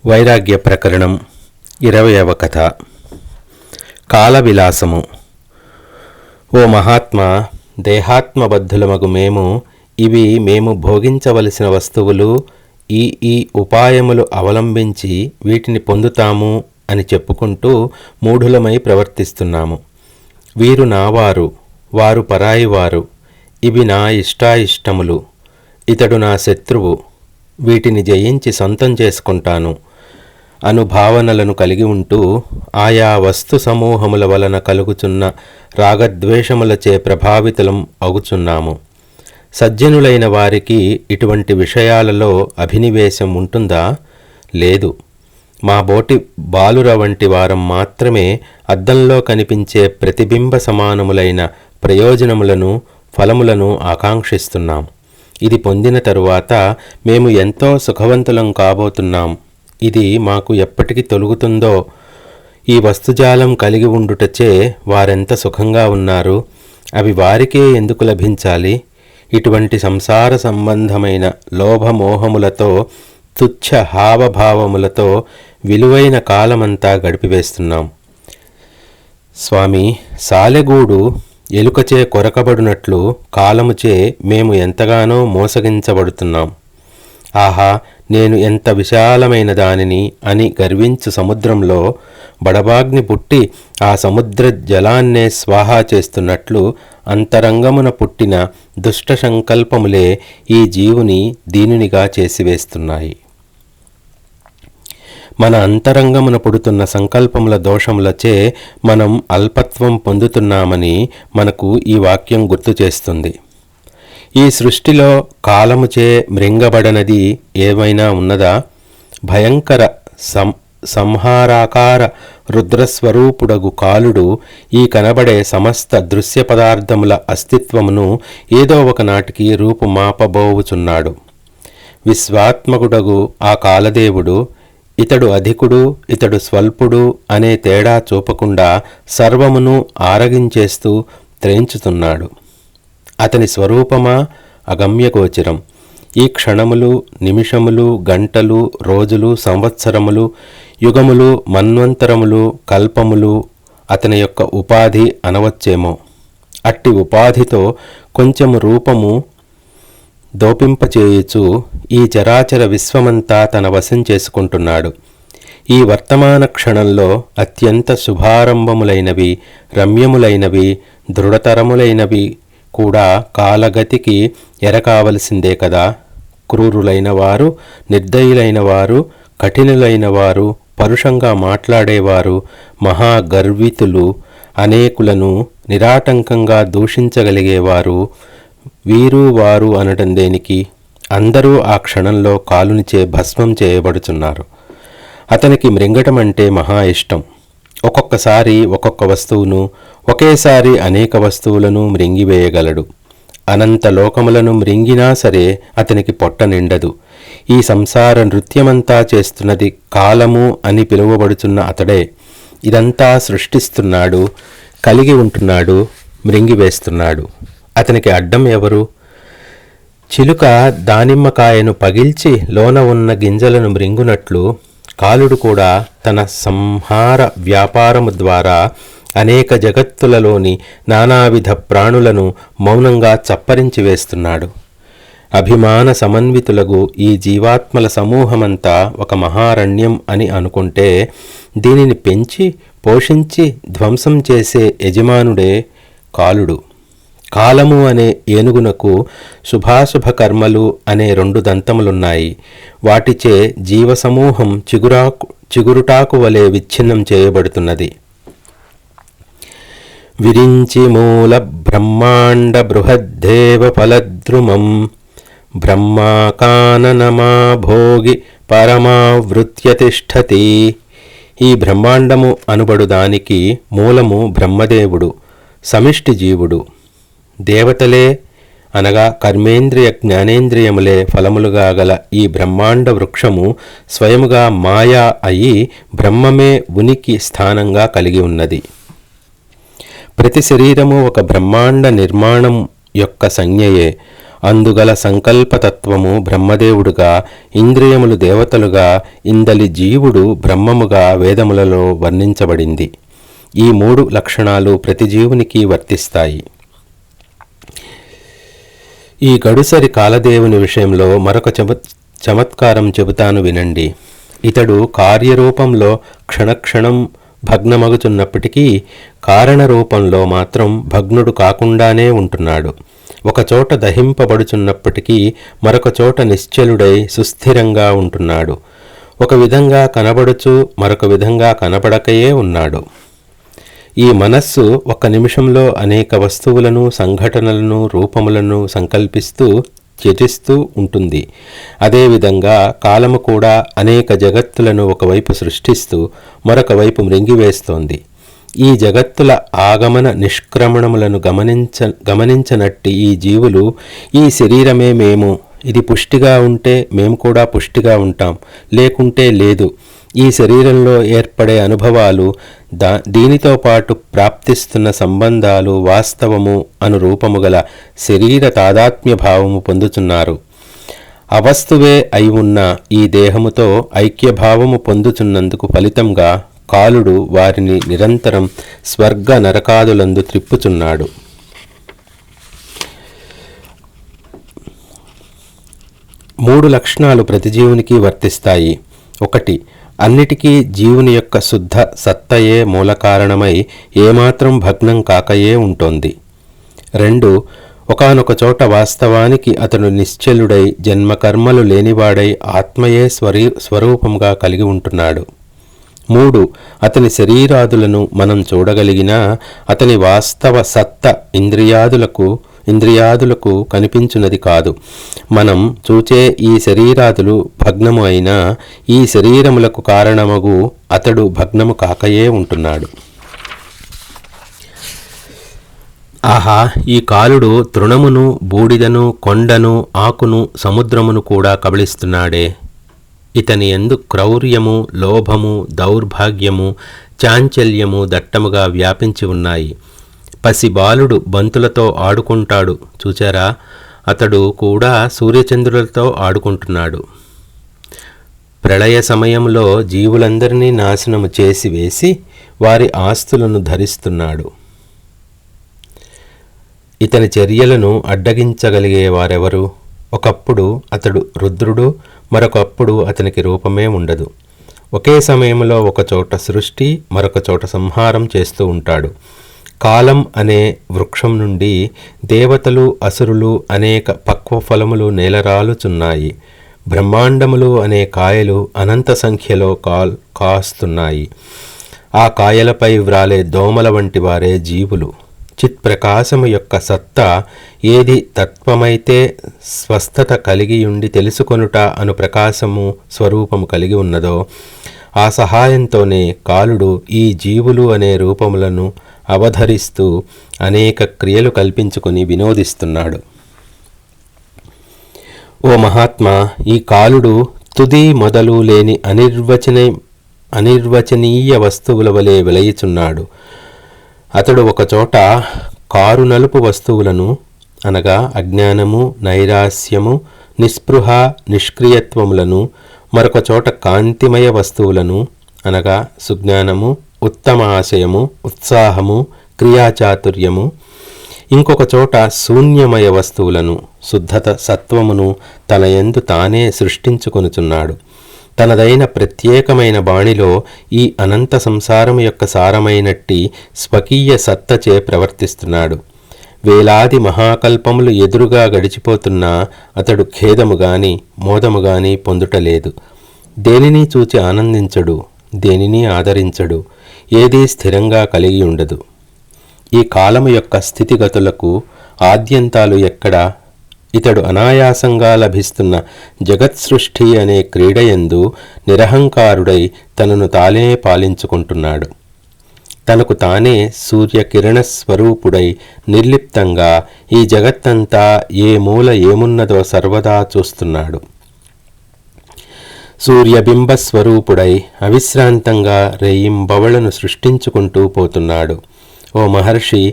వైరాగ్య ప్రకరణం 20వ కథ. కాలవిలాసము. ఓ మహాత్మా, దేహాత్మబద్ధులమగు మేము ఇవి మేము భోగించవలసిన వస్తువులు, ఈ ఉపాయములు అవలంబించి వీటిని పొందుతాము అని చెప్పుకుంటూ మూఢులమై ప్రవర్తిస్తున్నాము. వీరు నావారు, వారు పరాయివారు, ఇవి నా ఇష్టాయిష్టములు, ఇతడు నా శత్రువు, వీటిని జయించి సొంతం చేసుకుంటాను అను భావనలను కలిగి ఉంటూ ఆయా వస్తు సమూహముల వలన కలుగుచున్న రాగద్వేషములచే ప్రభావితులం అగుచున్నాము. సజ్జనులైన వారికి ఇటువంటి విషయాలలో అభినివేశం ఉంటుందా? లేదు. మా బోటి బాలుర వంటి వారం మాత్రమే అద్దంలో కనిపించే ప్రతిబింబ సమానములైన ప్రయోజనములను, ఫలములను ఆకాంక్షిస్తున్నాం. ఇది పొందిన తరువాత మేము ఎంతో సుఖవంతులం కాబోతున్నాం. ఇది మాకు ఎప్పటికి తొలుగుతుందో. ఈ వస్తుజాలం కలిగి ఉండుటచే వారెంత సుఖంగా ఉన్నారు, అవి వారికే ఎందుకు లభించాలి? ఇటువంటి సంసార సంబంధమైన లోభమోహములతో, తుచ్చ హావభావములతో విలువైన కాలమంతా గడిపివేస్తున్నాం. స్వామి, సాలెగూడు ఎలుకచే కొరకబడినట్లు కాలముచే మేము ఎంతగానో మోసగించబడుతున్నాం. ఆహా, నేను ఎంత విశాలమైన దానిని అని గర్వించు సముద్రంలో బడబాగ్ని పుట్టి ఆ సముద్ర జలాన్నే స్వాహా చేస్తున్నట్లు అంతరంగమున పుట్టిన దుష్ట సంకల్పములే ఈ జీవుని దీనునిగా చేసివేస్తున్నాయి. మన అంతరంగమున పుడుతున్న సంకల్పముల దోషములచే మనం అల్పత్వం పొందుతున్నామని మనకు ఈ వాక్యం గుర్తు చేస్తుంది. ఈ సృష్టిలో కాలముచే మృంగబడనది ఏమైనా ఉన్నదా? భయంకర సంహారాకార రుద్రస్వరూపుడగు కాలుడు ఈ కనబడే సమస్త దృశ్య పదార్థముల అస్తిత్వమును ఏదో ఒకనాటికి రూపుమాపబోవుచున్నాడు. విశ్వాత్మకుడగు ఆ కాలదేవుడు ఇతడు అధికుడు, ఇతడు స్వల్పుడు అనే తేడా చూపకుండా సర్వమును ఆరగించేస్తూ త్రేంచుతున్నాడు. అతని స్వరూపమా అగమ్యగోచరం. ఈ క్షణములు, నిమిషములు, గంటలు, రోజులు, సంవత్సరములు, యుగములు, మన్వంతరములు, కల్పములు అతని యొక్క ఉపాధి అనవచ్చేమో. అట్టి ఉపాధితో కొంచెము రూపము దోపింపచేయుచు ఈ చరాచర విశ్వమంతా తన వశం చేసుకుంటున్నాడు. ఈ వర్తమాన క్షణంలో అత్యంత శుభారంభములైనవి, రమ్యములైనవి, దృఢతరములైనవి కూడా కాలగతికి ఎరకావలసిందే కదా. క్రూరులైన వారు, నిర్దయులైన వారు, కఠినులైన వారు, పరుషంగా మాట్లాడేవారు, మహాగర్వితులు, అనేకులను నిరాటంకంగా దూషించగలిగేవారు, వీరు వారు అనటం దేనికి? అందరూ ఆ క్షణంలో కాలునిచే భస్మం చేయబడుచున్నారు. అతనికి మృంగటం అంటే మహా ఇష్టం. ఒక్కొక్కసారి ఒక్కొక్క వస్తువును, ఒకేసారి అనేక వస్తువులను మృంగివేయగలడు. అనంత లోకములను మృంగినా సరే అతనికి పొట్ట నిండదు. ఈ సంసార నృత్యమంతా చేస్తున్నది కాలము అని పిలువబడుచున్న అతడే. ఇదంతా సృష్టిస్తున్నాడు, కలిగి ఉంటున్నాడు, మృంగివేస్తున్నాడు. అతనికి అడ్డం ఎవరు? చిలుక దానిమ్మకాయను పగిల్చి లోన ఉన్న గింజలను మృంగునట్లు కాలుడు కూడా తన సంహార వ్యాపారము ద్వారా అనేక జగత్తులలోని నానావిధ ప్రాణులను మౌనంగా చప్పరించి వేస్తున్నాడు. అభిమాన సమన్వితులగు ఈ జీవాత్మల సమూహమంతా ఒక మహారణ్యం అని అనుకుంటే దీనిని పెంచి పోషించి ధ్వంసం చేసే యజమానుడే కాలుడు. కాలము అనే ఏనుగునకు శుభాశుభ కర్మలు అనే 2 దంతములున్నాయి. వాటిచే జీవసమూహం చిగురుటాకు వలె విచ్ఛిన్నం చేయబడుతున్నది. విరించి మూల బ్రహ్మాండ బృహద్దేవ ఫలద్రుమం బ్రహ్మాకాననమా భోగి పరమావృత్య తిష్టతి. ఈ బ్రహ్మాండము అనబడు దానికి మూలము బ్రహ్మదేవుడు, సమిష్టి జీవుడు. దేవతలే అనగా కర్మేంద్రియ జ్ఞానేంద్రియములే ఫలములుగా గల ఈ బ్రహ్మాండ వృక్షము స్వయముగా మాయా అయి బ్రహ్మమే ఉనికి స్థానంగా కలిగి ఉన్నది. ప్రతి శరీరము ఒక బ్రహ్మాండ నిర్మాణం యొక్క సంజ్ఞయే. అందుగల సంకల్పతత్వము బ్రహ్మదేవుడుగా, ఇంద్రియములు దేవతలుగా, ఇందలి జీవుడు బ్రహ్మముగా వేదములలో వర్ణించబడింది. ఈ 3 లక్షణాలు ప్రతి జీవునికి వర్తిస్తాయి. ఈ గడుసరి కాలదేవుని విషయంలో మరొక చమత్కారం చెబుతాను వినండి. ఇతడు కార్యరూపంలో క్షణక్షణం భగ్నమగుచున్నప్పటికీ కారణరూపంలో మాత్రం భగ్నుడు కాకుండానే ఉంటున్నాడు. ఒకచోట దహింపబడుచున్నప్పటికీ మరొక చోట నిశ్చలుడై సుస్థిరంగా ఉంటున్నాడు. ఒక విధంగా కనబడుచు మరొక విధంగా కనబడకయే ఉన్నాడు. ఈ మనస్సు ఒక్క నిమిషంలో అనేక వస్తువులను, సంఘటనలను, రూపములను సంకల్పిస్తూ త్యజిస్తూ ఉంటుంది. అదేవిధంగా కాలము కూడా అనేక జగత్తులను ఒకవైపు సృష్టిస్తూ మరొక వైపు మృంగివేస్తోంది. ఈ జగత్తుల ఆగమన నిష్క్రమణములను గమనించనట్టి ఈ జీవులు, ఈ శరీరమే మేము, ఇది పుష్టిగా ఉంటే మేము కూడా పుష్టిగా ఉంటాం, లేకుంటే లేదు, ఈ శరీరంలో ఏర్పడే అనుభవాలు, దీనితో పాటు ప్రాప్తిస్తున్న సంబంధాలు వాస్తవము అను రూపము గల శరీర తాదాత్మ్య భావము పొందుతున్నారు. అవస్తువే అయి ఉన్న ఈ దేహముతో ఐక్యభావము పొందుతున్నందుకు ఫలితంగా కాలుడు వారిని నిరంతరం స్వర్గ నరకాదులందు త్రిప్పుచున్నాడు. మూడు లక్షణాలు ప్రతి జీవునికి వర్తిస్తాయి. 1. అన్నిటికీ జీవుని యొక్క శుద్ధ సత్తయే మూలకారణమై ఏమాత్రం భగ్నం కాకయే ఉంటోంది. 2. ఒకానొక చోట వాస్తవానికి అతను నిశ్చలుడై జన్మకర్మలు లేనివాడై ఆత్మయే స్వరూపంగా కలిగి ఉంటున్నాడు. 3. అతని శరీరాదులను మనం చూడగలిగినా అతని వాస్తవ సత్త ఇంద్రియాదులకు కనిపించున్నది కాదు. మనం చూచే ఈ శరీరాదులు భగ్నము అయినా ఈ శరీరములకు కారణమగు అతడు భగ్నము కాకయే ఉంటున్నాడు. ఆహా, ఈ కాలుడు తృణమును, బూడిదను, కొండను, ఆకును, సముద్రమును కూడా కబళిస్తున్నాడే. ఇతని యందు క్రౌర్యము, లోభము, దౌర్భాగ్యము, చాంచల్యము దట్టముగా వ్యాపించి ఉన్నాయి. పసిబాలుడు బంతులతో ఆడుకుంటాడు చూచారా, అతడు కూడా సూర్యచంద్రులతో ఆడుకుంటున్నాడు. ప్రళయ సమయంలో జీవులందరినీ నాశనము చేసి వేసి వారి ఆస్తులను ధరిస్తున్నాడు. ఇతని చర్యలను అడ్డగించగలిగేవారెవరు? ఒకప్పుడు అతడు రుద్రుడు, మరొకప్పుడు అతనికి రూపమే ఉండదు. ఒకే సమయంలో ఒకచోట సృష్టి, మరొక చోట సంహారం చేస్తూ ఉంటాడు. కాలం అనే వృక్షం నుండి దేవతలు, అసురులు అనేక పక్వ ఫలములు నేలరాలుచున్నాయి. బ్రహ్మాండములు అనే కాయలు అనంత సంఖ్యలో కాస్తున్నాయి. ఆ కాయలపై వ్రాలే దోమల వంటి వారే జీవులు. చిత్ప్రకాశము యొక్క సత్తా ఏది తత్వమైతే స్వస్థత కలిగియుండి తెలుసుకొనుట అను ప్రకాశము స్వరూపము కలిగి ఉన్నదో ఆ సహాయంతోనే కాలుడు ఈ జీవులు అనే రూపములను అవధరిస్తూ అనేక క్రియలు కల్పించుకొని వినోదిస్తున్నాడు. ఓ మహాత్మా, ఈ కాలుడు తుది మొదలు లేని అనిర్వచనీయ వస్తువుల వలె విలయిచున్నాడు. అతడు ఒకచోట కారు నలుపు వస్తువులను అనగా అజ్ఞానము, నైరాస్యము, నిస్పృహ, నిష్క్రియత్వములను, మరొక చోట కాంతిమయ వస్తువులను అనగా సుజ్ఞానము, ఉత్తమ ఆశయము, ఉత్సాహము, క్రియాచాతుర్యము, ఇంకొక చోట శూన్యమయ వస్తువులను, శుద్ధత సత్వమును తన యందు తానే సృష్టించుకొనుచున్నాడు. తనదైన ప్రత్యేకమైన బాణిలో ఈ అనంత సంసారము యొక్క సారమైనట్టి స్వకీయ సత్తచే ప్రవర్తిస్తున్నాడు. వేలాది మహాకల్పములు ఎదురుగా గడిచిపోతున్నా అతడు ఖేదము గాని మోదము గాని పొందుటలేదు. దేనిని చూచి ఆనందించడు, దేనిని ఆదరించడు, ఏదీ స్థిరంగా కలిగి ఉండదు. ఈ కాలము యొక్క స్థితిగతులకు ఆద్యంతాలు ఎక్కడా? ఇతడు అనాయాసంగా లభిస్తున్న జగత్సృష్టి అనే క్రీడయందు నిరహంకారుడై తనను తానే పాలించుకుంటున్నాడు. తనకు తానే సూర్యకిరణ స్వరూపుడై నిర్లిప్తంగా ఈ జగత్తంతా ఏ మూల ఏమున్నదో సర్వదా చూస్తున్నాడు. సూర్యబింబస్వరూపుడై అవిశ్రాంతంగా రేయింబవళ్లను సృష్టించుకుంటూ పోతున్నాడు. ఓ మహర్షి,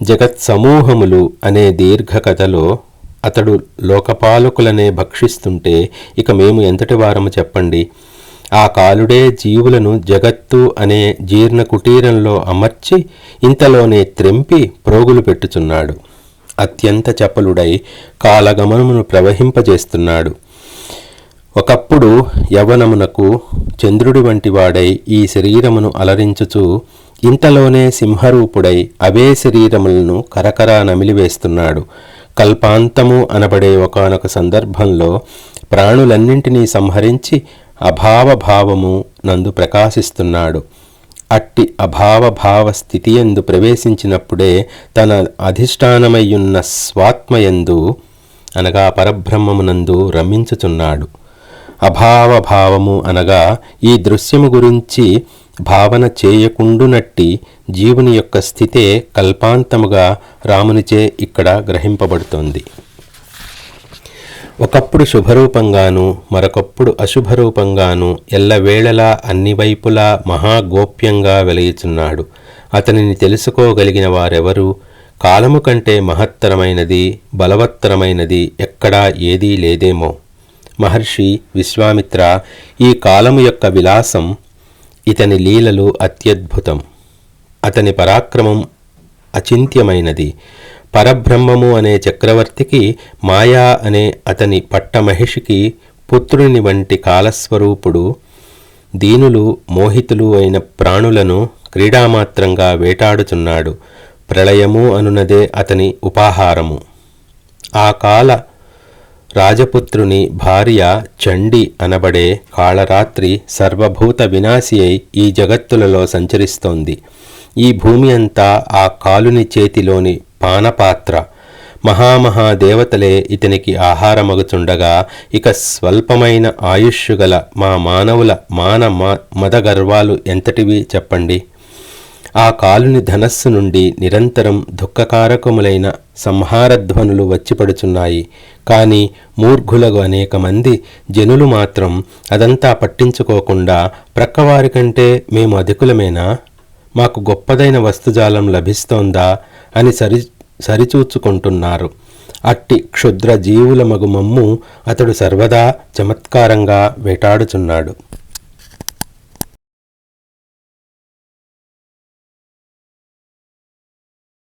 జగత్ సమూహములు అనే దీర్ఘకథలో అతడు లోకపాలకులనే భక్షిస్తుంటే ఇక మేము ఎంతటి వారము చెప్పండి. ఆ కాలుడే జీవులను జగత్తు అనే జీర్ణ కుటీరంలో అమర్చి ఇంతలోనే త్రెంపి ప్రోగులు పెట్టుచున్నాడు. అత్యంత చపలుడై కాలగమనమును ప్రవహింపజేస్తున్నాడు. ఒకప్పుడు యవ్వనమునకు చంద్రుడి వంటి వాడై ఈ శరీరమును అలరించుచు ఇంతలోనే సింహరూపుడై అవే శరీరములను కరకరా నమిలివేస్తున్నాడు. కల్పాంతము అనబడే ఒకానొక సందర్భంలో ప్రాణులన్నింటినీ సంహరించి అభావభావము నందు ప్రకాశిస్తున్నాడు. అట్టి అభావభావ స్థితియందు ప్రవేశించినప్పుడే తన అధిష్టానమయ్యున్న స్వాత్మయందు అనగా పరబ్రహ్మమునందు రమించుచున్నాడు. అభావభావము అనగా ఈ దృశ్యము గురించి భావన చేయకుండునట్టి జీవుని యొక్క స్థితే కల్పాంతముగా రామునిచే ఇక్కడ గ్రహింపబడుతోంది. ఒకప్పుడు శుభరూపంగాను మరొకప్పుడు అశుభరూపంగాను ఎల్లవేళలా అన్ని వైపులా మహాగోప్యంగా వెలయుచున్నాడు. అతనిని తెలుసుకోగలిగిన వారెవరు? కాలము కంటే మహత్తరమైనది బలవత్తరమైనది ఎక్కడా ఏదీ లేదేమో. మహర్షి విశ్వామిత్ర, ఈ కాలము యొక్క విలాసం, ఇతని లీలలు అత్యద్భుతం. అతని పరాక్రమం అచింత్యమైనది. పరబ్రహ్మము అనే చక్రవర్తికి, మాయా అనే అతని పట్టమహిషికి పుత్రుని వంటి కాలస్వరూపుడు దీనులు మోహితులు అయిన ప్రాణులను క్రీడామాత్రంగా వేటాడుచున్నాడు. ప్రళయము అనునదే అతని ఉపాహారము. ఆ కాల రాజపుత్రుని భార్య చండి అనబడే కాళరాత్రి సర్వభూత వినాశి అయి ఈ జగత్తులలో సంచరిస్తోంది. ఈ భూమి అంతా ఆ కాలుని చేతిలోని పానపాత్ర. మహామహాదేవతలే ఇతనికి ఆహారమగుచుండగా ఇక స్వల్పమైన ఆయుష్షు గల మా మానవుల మదగర్వాలు ఎంతటివి చెప్పండి. ఆ కాలుని ధనస్సు నుండి నిరంతరం దుఃఖకారకములైన సంహారధ్వనులు వచ్చిపడుచున్నాయి. కాని మూర్ఘులకు అనేక మంది జనులు మాత్రం అదంతా పట్టించుకోకుండా ప్రక్కవారి కంటే మేము అధికులమేనా, మాకు గొప్పదైన వస్తుజాలం లభిస్తోందా అని సరిచూచుకుంటున్నారు. అట్టి క్షుద్ర జీవుల మగు మమ్ము అతడు సర్వదా చమత్కారంగా వేటాడుచున్నాడు.